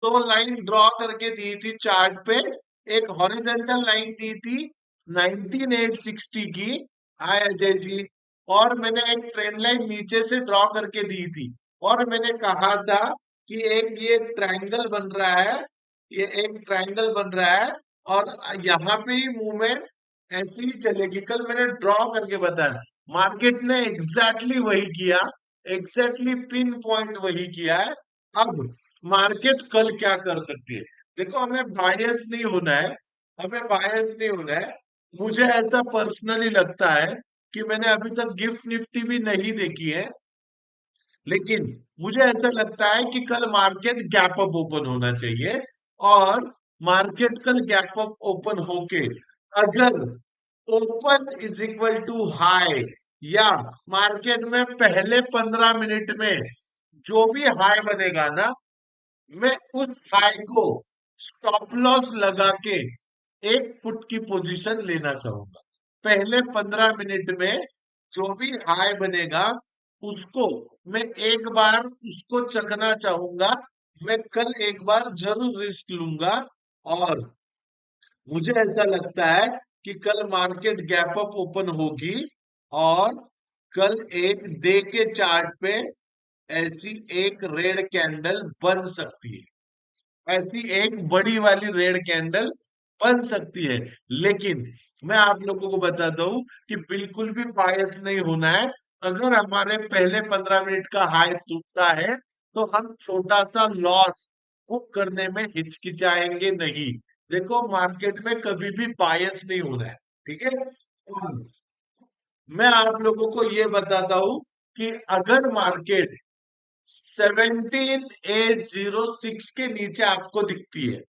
दो line draw करके दी थी चार्ट पे, एक हॉरिजेंटल लाइन दी थी 19860 की। हाय अजय जी। और मैंने एक ट्रेंड लाइन नीचे से ड्रॉ करके दी थी, और मैंने कहा था कि एक ये ट्रायंगल बन रहा है, ये एक ट्रायंगल बन रहा है, और यहाँ पे ही मूवमेंट ऐसे ही चलेगी। कल मैंने ड्रॉ करके बताया, मार्केट ने एग्जैक्टली वही किया, एग्जैक्टली पिन पॉइंट वही किया है। अब मार्केट कल क्या कर सकती है? देखो, हमें बायस नहीं होना है, हमें बायस नहीं होना है। मुझे ऐसा पर्सनली लगता है कि मैंने अभी तक गिफ्ट निफ्टी भी नहीं देखी है, लेकिन मुझे ऐसा लगता है कि कल मार्केट गैप अप ओपन होना चाहिए। और मार्केट कल गैप अप ओपन होके अगर open is equal to high, या मार्केट में पहले 15 मिनट में जो भी हाई बनेगा ना, मैं उस हाई को स्टॉप लॉस लगा के एक पुट की पोजीशन लेना चाहूंगा। पहले 15 मिनट में जो भी हाई बनेगा, उसको मैं एक बार उसको चखना चाहूंगा। मैं कल एक बार जरूर रिस्क लूंगा। और मुझे ऐसा लगता है कि कल मार्केट गैप अप ओपन होगी, और कल एक डे के चार्ट पे ऐसी एक रेड कैंडल बन सकती है, ऐसी एक बड़ी वाली रेड कैंडल बन सकती है। लेकिन मैं आप लोगों को बता दूं कि बिल्कुल भी बायस नहीं होना है। अगर हमारे पहले 15 मिनट का हाई टूटता है, तो हम छोटा सा लॉस बुक करने में हिचकिचाएंगे नहीं। देखो, मार्केट में कभी भी बायस नहीं होना है, ठीक है। और मैं आप लोगों को ये बताता हूं कि अगर मार्केट 17806 के नीचे आपको दिखती है,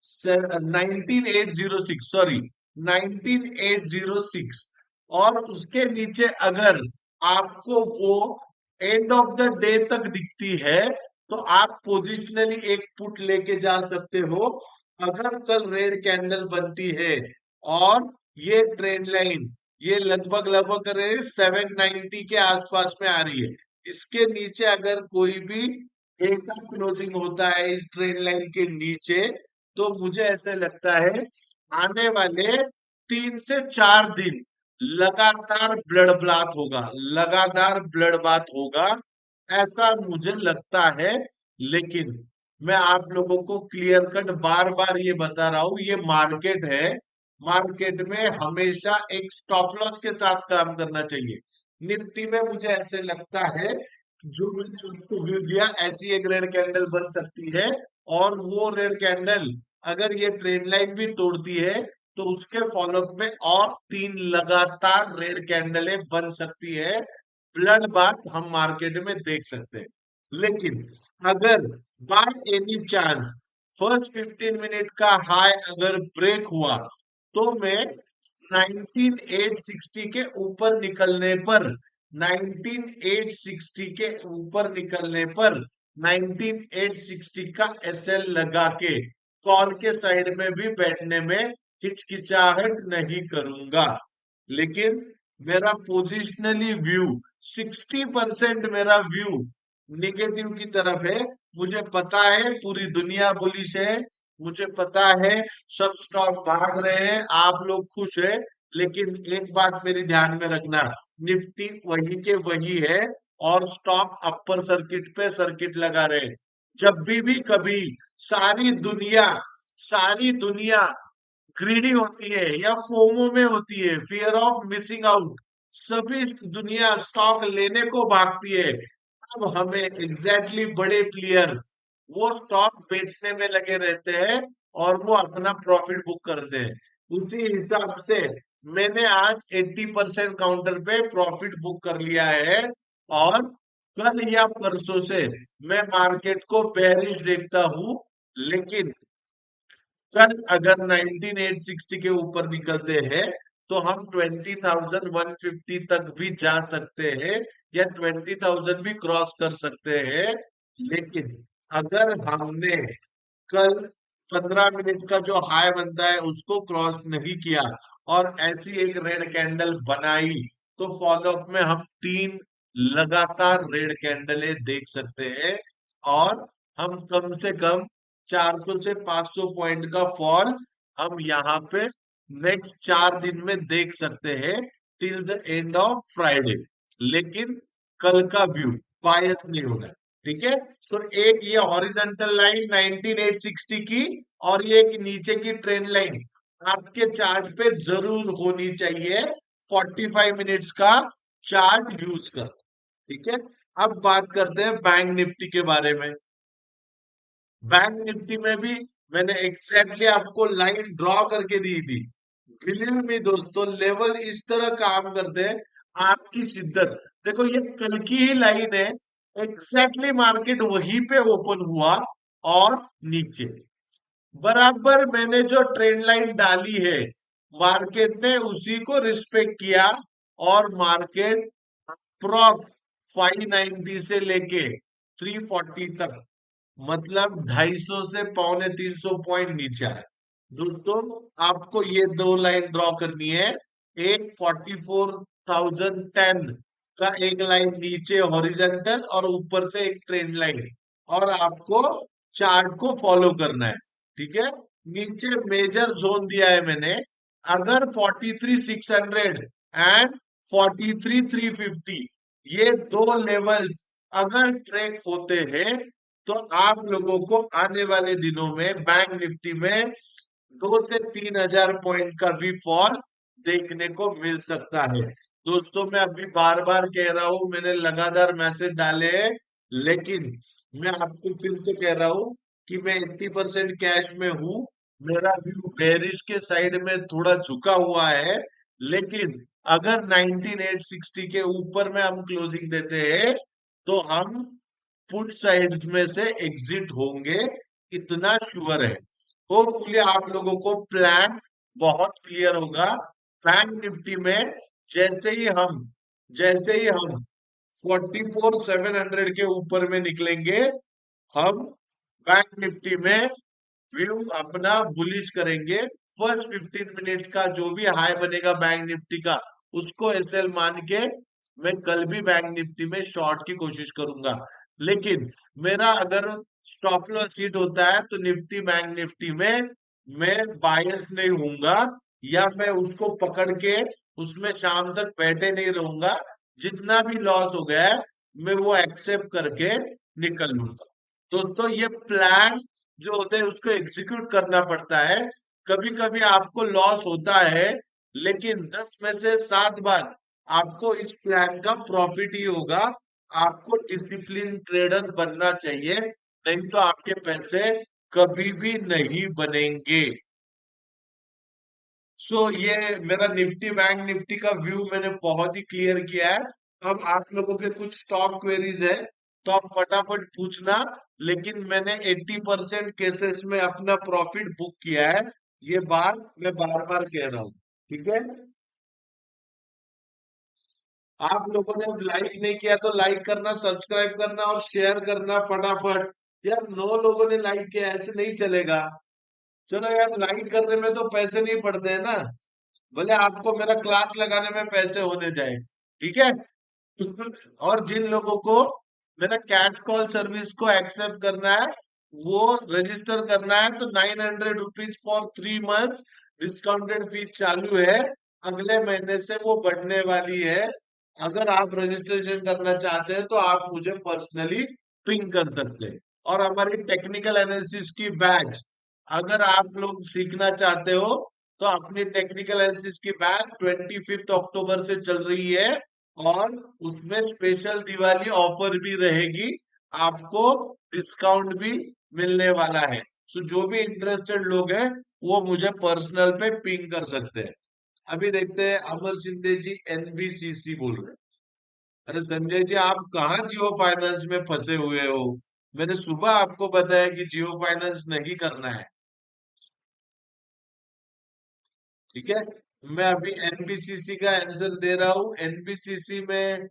19806, सॉरी, 19806, और उसके नीचे अगर आपको वो एंड ऑफ द डे तक दिखती है, तो आप पोजिशनली एक पुट लेके जा सकते हो। अगर कल रेड कैंडल बनती है और ये ट्रेंड लाइन, ये लगभग लगभग 790 के आसपास में आ रही है, इसके नीचे अगर कोई भी डे का क्लोजिंग होता है इस ट्रेंड लाइन के नीचे, तो मुझे ऐसे लगता है आने वाले 3 से 4 दिन लगातार ब्लड बाथ होगा, लगातार ब्लड बाथ होगा, ऐसा मुझे लगता है। लेकिन मैं आप लोगों को क्लियर कट बार बार ये बता रहा हूं, ये मार्केट है, मार्केट में हमेशा एक स्टॉप लॉस के साथ काम करना चाहिए। निफ्टी में मुझे ऐसे लगता है, जो मैंने उसको व्यू दिया, ऐसी एक रेड कैंडल बन सकती है, और वो रेड कैंडल अगर ये ट्रेंड लाइन भी तोड़ती है, तो उसके फॉलोअप में और 3 लगातार रेड कैंडलें बन सकती है। ब्लड बाथ हम मार्केट में देख सकते हैं। लेकिन अगर by any chance first 15 minute का हाई अगर ब्रेक हुआ, तो मैं 19860 के ऊपर निकलने पर, 19860 के ऊपर निकलने पर 19860 का एसएल लगा के कॉल के साइड में भी बैठने में हिचकिचाहट नहीं करूंगा। लेकिन मेरा पोजिशनली व्यू, 60% मेरा व्यू निगेटिव की तरफ है। मुझे पता है पूरी दुनिया बुलिश है, मुझे पता है सब स्टॉक भाग रहे हैं, आप लोग खुश है। लेकिन एक बात मेरी ध्यान में रखना, निफ्टी वही के वही है, और स्टॉक अपर सर्किट पे सर्किट लगा रहे हैं। जब भी कभी सारी दुनिया, सारी दुनिया ग्रीडी होती है या फोमो में होती है, फियर ऑफ मिसिंग आउट, सभी दुनिया स्टॉक लेने को भागती है, अब हमें एग्जैक्टली बड़े प्लेयर वो स्टॉक बेचने में लगे रहते हैं, और वो अपना प्रॉफिट बुक करते हैं। उसी हिसाब से मैंने आज 80% काउंटर पे प्रॉफिट बुक कर लिया है। और कल या परसों से मैं मार्केट को बेरिश देखता हूं। लेकिन कल अगर 19860 के ऊपर निकलते हैं, तो हम 20,150 तक भी जा सकते हैं, या 20,000 भी क्रॉस कर सकते हैं। लेकिन अगर हमने कल 15 मिनट का जो हाई बनता है उसको क्रॉस नहीं किया, और ऐसी एक रेड कैंडल बनाई, तो फॉलोअप में हम 3 लगातार रेड कैंडलें देख सकते हैं। और हम कम से कम 400 से 500 पॉइंट का फॉल हम यहाँ पे नेक्स्ट 4 दिन में देख सकते हैं till the end of Friday. लेकिन कल का व्यू बायस नहीं होना है, ठीक है। सो एक ये हॉरिजॉन्टल लाइन 19860 की और ये एक नीचे की ट्रेंड लाइन आपके चार्ट पे जरूर होनी चाहिए 45 मिनट्स का चार्ट यूज कर, ठीक है। अब बात करते हैं बैंक निफ्टी के बारे में। बैंक निफ्टी में भी मैंने एग्जैक्टली आपको लाइन ड्रॉ करके दी थी। बिलीव मी दोस्तों, लेवल इस तरह काम करते हैं, आपकी शिद्दत देखो, ये कल की ही लाइन है। एग्जैक्टली मार्केट वहीं पे ओपन हुआ और नीचे बराबर मैंने जो ट्रेंड लाइन डाली है मार्केट ने उसी को रिस्पेक्ट किया और मार्केट अप्रॉक्स 590 से लेके 340 तक, मतलब 250 से 250 पॉइंट नीचे है। दोस्तों आपको ये दो लाइन ड्रॉ करनी है, एक 44,010 का एक लाइन नीचे हॉरिजॉन्टल और ऊपर से एक ट्रेंड लाइन, और आपको चार्ट को फॉलो करना है, ठीक है। नीचे मेजर जोन दिया है मैंने, अगर 43,600 एंड 43,350 ये दो लेवल्स अगर ट्रैक होते हैं तो आप लोगों को आने वाले दिनों में बैंक निफ्टी में 2 से 3 हजार पॉइंट का भी फॉल देखने को मिल सकता है। दोस्तों मैं अभी बार बार कह रहा हूं, मैंने लगातार मैसेज डाले हैं, लेकिन मैं आपको फिर से कह रहा हूं कि मैं 80% कैश में हूं। मेरा व्यू बेरिश के साइड में थोड़ा झुका हुआ है, लेकिन अगर 19860 के ऊपर में हम क्लोजिंग देते हैं तो हम पुट साइड्स में से एग्जिट होंगे, इतना श्योर है। होपफुली आप लोगों को प्लान बहुत क्लियर होगा। बैंक निफ्टी में जैसे ही हम 44,700 के ऊपर में निकलेंगे, हम बैंक निफ्टी में व्यू अपना बुलिश करेंगे। फर्स्ट 15 मिनट का जो भी हाई बनेगा बैंक निफ्टी का उसको एसएल मान के मैं कल भी बैंक निफ्टी में शॉर्ट की कोशिश करूंगा। लेकिन मेरा अगर स्टॉप लॉस हिट होता है तो निफ्टी बैंक निफ्टी में मैं बायस नहीं होऊंगा, या मैं उसको पकड़ के उसमें शाम तक बैठे नहीं रहूंगा। जितना भी लॉस हो गया है मैं वो एक्सेप्ट करके निकल लूंगा। दोस्तों ये प्लान जो होते हैं उसको एग्जीक्यूट करना पड़ता है। कभी कभी आपको लॉस होता है, लेकिन 10 में से 7 बार आपको इस प्लान का प्रॉफिट ही होगा। आपको डिसिप्लिन ट्रेडर बनना चाहिए, नहीं तो आपके पैसे कभी भी नहीं बनेंगे। सो ये मेरा निफ्टी बैंक निफ्टी का व्यू मैंने बहुत ही क्लियर किया है। अब आप लोगों के कुछ स्टॉक क्वेरीज है तो आप फटाफट पूछना, लेकिन मैंने 80% केसेस में अपना प्रॉफिट बुक किया है, ये बात मैं बार बार कह रहा हूँ, ठीक है। आप लोगों ने लाइक नहीं किया तो लाइक करना, सब्सक्राइब करना और शेयर करना फटाफट। यार 9 लोगों ने लाइक किया, ऐसे नहीं चलेगा। चलो यार, लाइक करने में तो पैसे नहीं पड़ते हैं ना, भले आपको मेरा क्लास लगाने में पैसे होने जाए, ठीक है। और जिन लोगों को मेरा कैश कॉल सर्विस को एक्सेप्ट करना है वो रजिस्टर करना है, तो 900 rupees for 3 months discounted fees चालू है। अगले महीने से वो बढ़ने वाली है। अगर आप रजिस्ट्रेशन करना चाहते हैं तो आप मुझे पर्सनली पिंग कर सकते हैं। और हमारी टेक्निकल एनालिसिस की बैच अगर आप लोग सीखना चाहते हो तो अपनी टेक्निकल एनालिसिस की बैच 25 अक्टूबर से चल रही है, और उसमें स्पेशल दिवाली ऑफर भी रहेगी, आपको डिस्काउंट भी मिलने वाला है। सो जो भी इंटरेस्टेड लोग हैं वो मुझे पर्सनल पे पिंग कर सकते हैं। अभी देखते हैं, अमर शिंदे जी एनबीसीसी बोल रहे हैं। अरे संजय जी, आप कहाँ जियो फाइनेंस में फंसे हुए हो? मैंने सुबह आपको बताया कि जियो फाइनेंस नहीं करना है, ठीक है। मैं अभी एनबीसीसी का आंसर दे रहा हूँ। एनबीसीसी में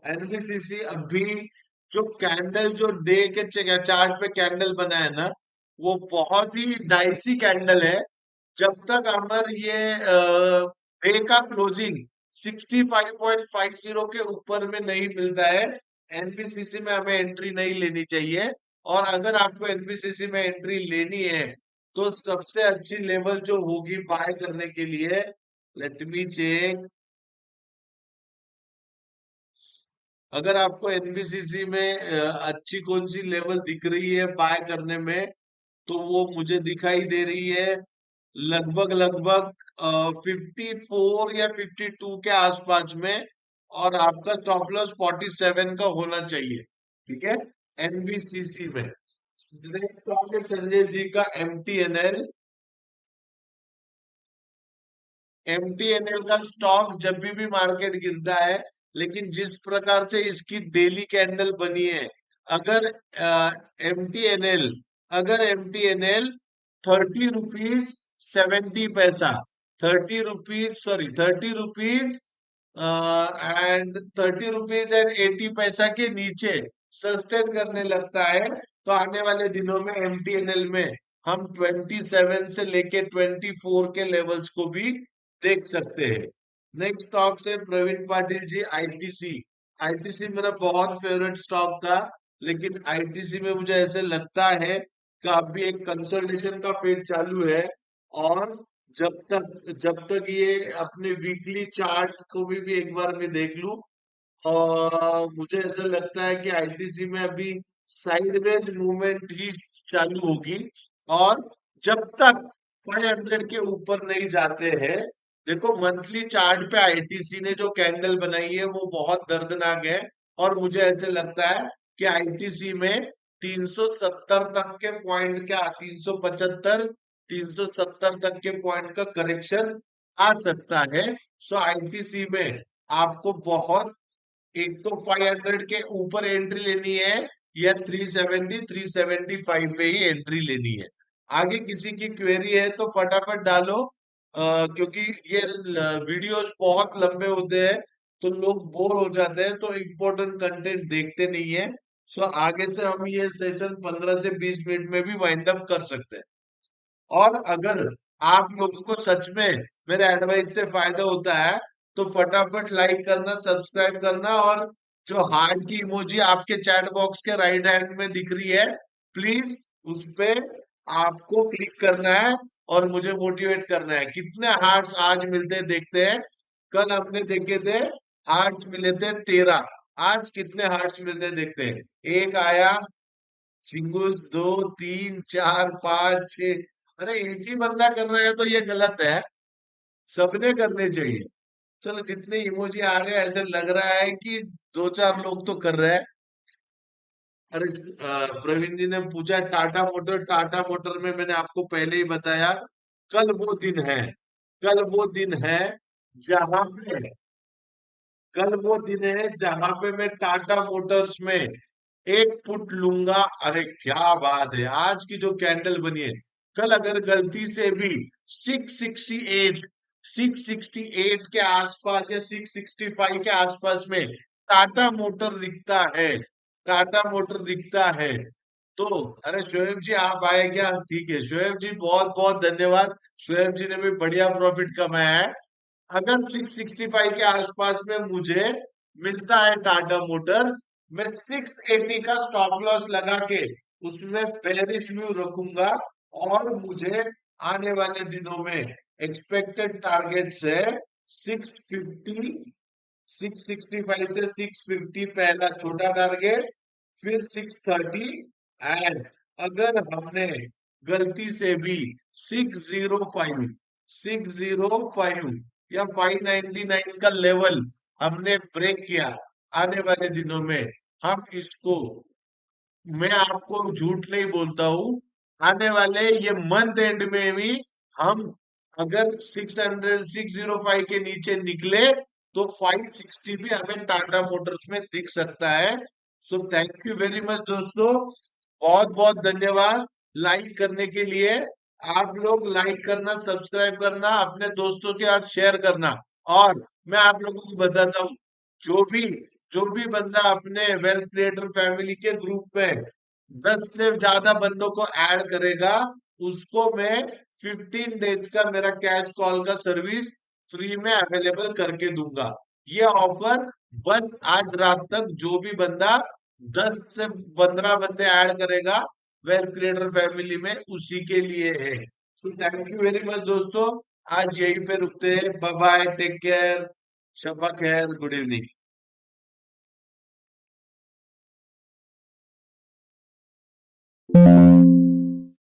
एनबीसीसी अभी जो कैंडल जो डे के चार्ट पे कैंडल बना है ना, वो बहुत ही डाइसी कैंडल है। जब तक अमर ये डे का क्लोजिंग 65.50 के ऊपर में नहीं मिलता है, एनबीसीसी में हमें एंट्री नहीं लेनी चाहिए। और अगर आपको एनबीसीसी में एंट्री लेनी है तो सबसे अच्छी लेवल जो होगी बाय करने के लिए, लेट मी चेक। अगर आपको एनबीसीसी में अच्छी कौन सी लेवल दिख रही है बाय करने में, तो वो मुझे दिखाई दे रही है लगभग लगभग 54 या 52 के आसपास में। और आपका स्टॉप लॉस 47 का होना चाहिए, ठीक है, एनबीसीसी में। नेक्स्ट स्टॉक है संजय जी का एमटीएनएल। एमटीएनएल का स्टॉक जब भी मार्केट गिरता है, लेकिन जिस प्रकार से इसकी डेली कैंडल बनी है, अगर एमटीएनएल अगर एमटीएनएल 30 रुपीज 70 पैसा, 30 rupees sorry 30 rupees and 30 rupees and 80 पैसा के नीचे सस्टेन करने लगता है, तो आने वाले दिनों में एमटीएनएल में हम 27 से लेके 24 के लेवल्स को भी देख सकते हैं। नेक्स्ट स्टॉक से प्रवीण पाटिल जी आईटीसी। आईटीसी मेरा बहुत फेवरेट स्टॉक था, लेकिन आईटीसी में मुझे ऐसे लगता है कि अभी एक कंसोलिडेशन का फेज चालू है। और जब तक ये अपने वीकली चार्ट को भी एक बार मैं देख लूं, और मुझे ऐसा लगता है कि आईटीसी में अभी साइडवेज मूवमेंट ही चालू होगी। और जब तक 500 के ऊपर नहीं जाते हैं, देखो मंथली चार्ट पे आईटीसी ने जो कैंडल बनाई है वो बहुत दर्दनाक है। और मुझे ऐसे लगता है कि आईटीसी में 370 तक के पॉइंट क्या 375 370 तक के पॉइंट का करेक्शन आ सकता है। सो आईटीसी में आपको बहुत, एक तो 500 के ऊपर एंट्री लेनी है, या 370 375 पे ही एंट्री लेनी है। आगे किसी की क्वेरी है तो फटाफट डालो, क्योंकि ये वीडियोस बहुत लंबे होते हैं तो लोग बोर हो जाते हैं, तो इम्पोर्टेंट कंटेंट देखते नहीं है। सो आगे से हम ये सेशन 15 से 20 मिनट में भी वाइंड अप कर सकते हैं। और अगर आप लोगों को सच में मेरे एडवाइस से फायदा होता है, तो फटाफट लाइक करना, सब्सक्राइब करना, और जो हार्ट की इमोजी आपके चैट बॉक्स के राइट हैंड में दिख रही है, प्लीज उस पे आपको क्लिक करना है और मुझे मोटिवेट करना है। कितने हार्ट्स आज मिलते हैं देखते हैं। कल हमने देखे थे हार्ट्स मिले थे 13, आज कितने हार्ट्स मिलते हैं देखते हैं। एक आया, चिंगूस 2 3 4 5 6। अरे एक ही बंदा कर रहा है तो ये गलत है, सबने करने चाहिए। चलो जितने इमोजी आ रहे हैं ऐसे लग रहा है कि 2 4 लोग तो कर रहे हैं। अरे प्रवीण जी ने पूछा टाटा मोटर में मैंने आपको पहले ही बताया, कल वो दिन है, कल वो दिन है जहां पे कल वो दिन है जहां पे मैं टाटा मोटर्स में एक फुट लूंगा। अरे क्या बात है, आज की जो कैंडल बनी है, कल अगर गलती से भी 668 668 के आसपास या 665 के आसपास में टाटा मोटर दिखता है, टाटा मोटर दिखता है, तो अरे शोएब जी आप आए क्या, ठीक है शोएब जी, बहुत बहुत धन्यवाद। शोएब जी ने भी बढ़िया प्रॉफिट कमाया है। अगर 665 के आसपास में मुझे मिलता है टाटा मोटर, मैं 680 का स्टॉप लॉस लगा के उसमें बेरिश व्यू रखूंगा। और मुझे आने वाले दिनों में एक्सपेक्टेड टारगेट्स है 650, 665 से 650 पहला छोटा टारगेट, फिर 630। एंड अगर हमने गलती से भी 605 605 या 599 का लेवल हमने ब्रेक किया, आने वाले दिनों में हम इसको, मैं आपको झूठ नहीं बोलता हूं, आने वाले ये मंथ एंड में भी हम अगर 605 के नीचे निकले तो 560 भी हमें टाटा मोटर्स में दिख सकता है। So thank you very much दोस्तों, बहुत बहुत धन्यवाद लाइक करने के लिए। आप लोग लाइक करना, सब्सक्राइब करना, अपने दोस्तों के साथ शेयर करना। और मैं आप लोगों को बताता हूँ, जो भी जो भी बंदा अपने वेल्थ क्रिएटर फैमिली के ग्रुप में 10 से ज्यादा बंदों को ऐड करेगा, उसको मैं 15 डेज का मेरा कैश कॉल का सर्विस फ्री में अवेलेबल करके दूंगा। ये ऑफर बस आज रात तक जो भी बंदा 10 से 15 बंदे ऐड करेगा वेल्थ क्रिएटर फैमिली में, उसी के लिए है। So thank you very much दोस्तों, आज यहीं पे रुकते हैं। Bye bye, take care, Shaba खैर, गुड इवनिंग।